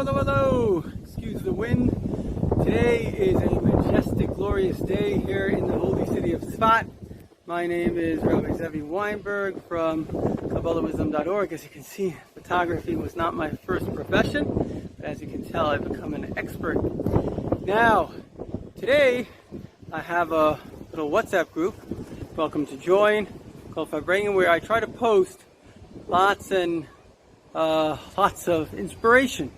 hello. Excuse the wind. Today is a majestic, glorious day here in the holy city of Tzfat. My name is Rabbi Zevi Wineberg from KabbalahWisdom.org. As you can see, photography was not my first profession, but as you can tell, I've become an expert. Now, today I have a little WhatsApp group, welcome to join, called Vibrating, where I try to post lots of inspiration.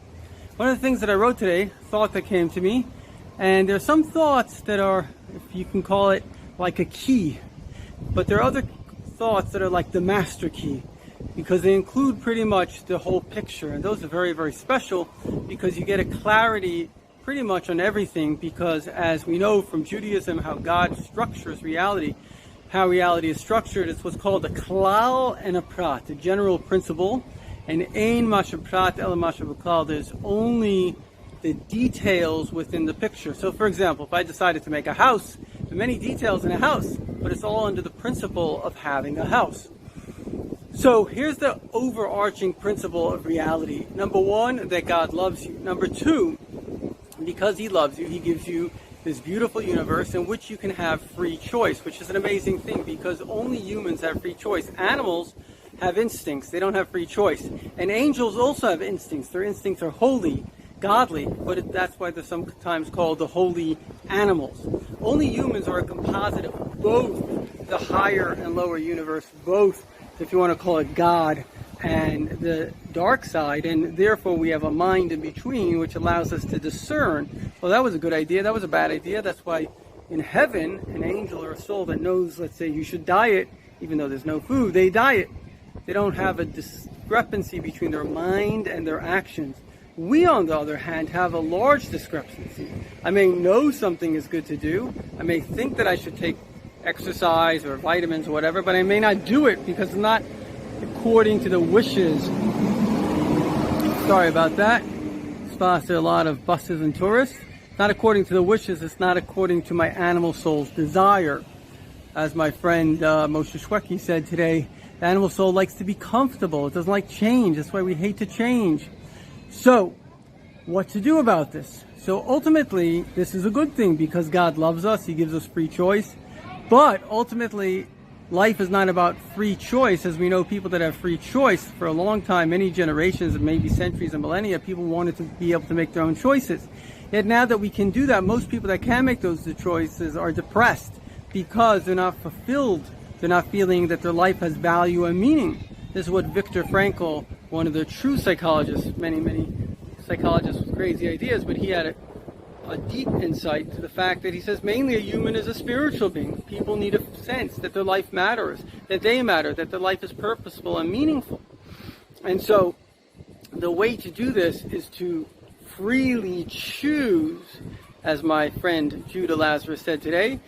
One of the things that I wrote today, thought that came to me, and there are some thoughts that are, if you can call it, like a key, but there are other thoughts that are like the master key, because they include pretty much the whole picture, and those are very, very special because you get a clarity pretty much on everything, because as we know from Judaism how God structures reality, how reality is structured, it's what's called a klal and a prat, a general principle. And ein masha prat ela masha b'klal, there's only the details within the picture. So for example, if I decided to make a house, there are many details in a house, but it's all under the principle of having a house. So here's the overarching principle of reality. Number one, that God loves you. Number two, because He loves you, He gives you this beautiful universe in which you can have free choice, which is an amazing thing because only humans have free choice. Animals have instincts, they don't have free choice. And angels also have instincts. Their instincts are holy, godly, but that's why they're sometimes called the holy animals. Only humans are a composite of both the higher and lower universe, both, if you want to call it God, and the dark side, and therefore we have a mind in between which allows us to discern, well, that was a good idea, that was a bad idea. That's why in heaven, an angel or a soul that knows, let's say, you should diet, even though there's no food, they diet. They don't have a discrepancy between their mind and their actions. We, on the other hand, have a large discrepancy. I may know something is good to do. I may think that I should take exercise or vitamins or whatever, but I may not do it because it's not according to the wishes. Sorry about that. Spas, there are a lot of buses and tourists. Not according to the wishes. It's not according to my animal soul's desire. As my friend Moshe Shweki said today, the animal soul likes to be comfortable. It doesn't like change. That's why we hate to change. So, what to do about this? So ultimately, this is a good thing because God loves us. He gives us free choice. But ultimately, life is not about free choice. As we know, people that have free choice for a long time, many generations, maybe centuries and millennia, people wanted to be able to make their own choices. Yet now that we can do that, most people that can make those choices are depressed because they're not fulfilled. They're not feeling that their life has value and meaning. This is what Viktor Frankl, one of the true psychologists, many psychologists with crazy ideas, but he had a deep insight to the fact that he says mainly a human is a spiritual being. People need a sense that their life matters, that they matter, that their life is purposeful and meaningful. And so the way to do this is to freely choose, as my friend Judah Lazarus said today,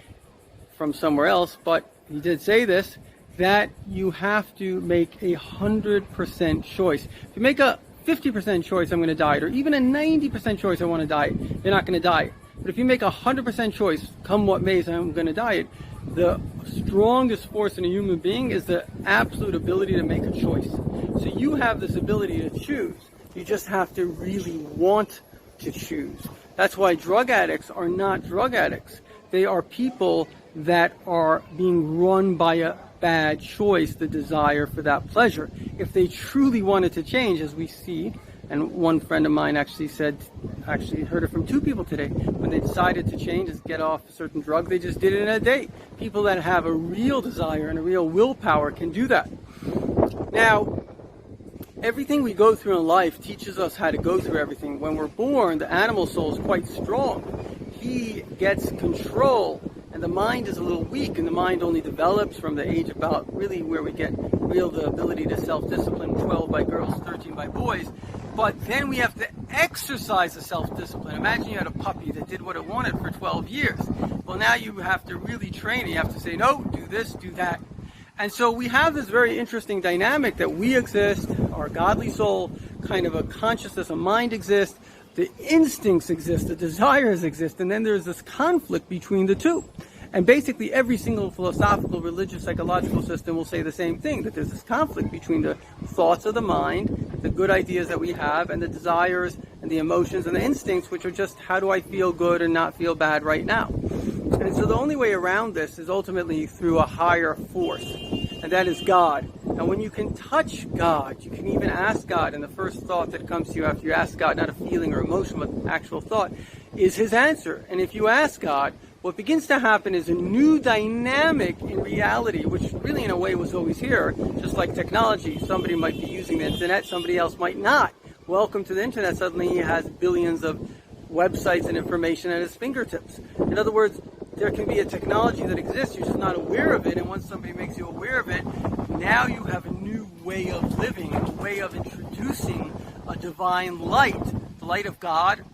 from somewhere else, but he did say this, that you have to make 100% choice. If you make a 50% choice, I'm going to diet, or even a 90% choice, I want to diet, you're not going to diet. But if you make 100% choice, come what may, I'm going to diet, the strongest force in a human being is the absolute ability to make a choice. So you have this ability to choose. You just have to really want to choose. That's why drug addicts are not drug addicts. They are people that are being run by a bad choice, the desire for that pleasure. If they truly wanted to change, as we see, and one friend of mine actually heard it from two people today, when they decided to change and get off a certain drug, they just did it in a day. People that have a real desire and a real willpower can do that. Now, everything we go through in life teaches us how to go through everything. When we're born, the animal soul is quite strong. He gets control, and the mind is a little weak, and the mind only develops from the age about really where we get the ability to self-discipline, 12 by girls, 13 by boys. But then we have to exercise the self-discipline. Imagine you had a puppy that did what it wanted for 12 years. Well, now you have to really train it. You have to say, no, do this, do that. And so we have this very interesting dynamic that we exist, our godly soul, kind of a consciousness, a mind exists, the instincts exist, the desires exist, and then there's this conflict between the two. And basically every single philosophical, religious, psychological system will say the same thing, that there's this conflict between the thoughts of the mind, the good ideas that we have, and the desires and the emotions and the instincts, which are just, how do I feel good and not feel bad right now? And so the only way around this is ultimately through a higher force, and that is God. And when you can touch God, you can even ask God, and the first thought that comes to you after you ask God, not a feeling or emotion, but actual thought, is His answer. And if you ask God, what begins to happen is a new dynamic in reality, which really in a way was always here, just like technology. Somebody might be using the internet, somebody else might not. Welcome to the internet. Suddenly he has billions of websites and information at his fingertips. In other words, there can be a technology that exists, you're just not aware of it, and once somebody makes you aware of it, now you have a new way of living, a way of introducing a divine light, the light of God,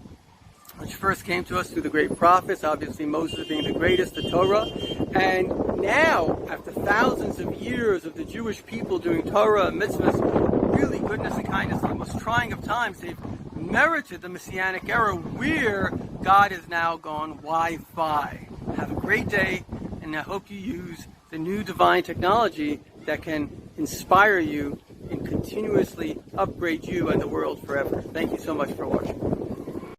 which first came to us through the great prophets, obviously Moses being the greatest, the Torah. And now, after thousands of years of the Jewish people doing Torah and mitzvahs, really goodness and kindness, in the most trying of times, they've merited the Messianic era where God has now gone Wi-Fi. Have a great day, and I hope you use the new divine technology that can inspire you and continuously upgrade you and the world forever. Thank you so much for watching.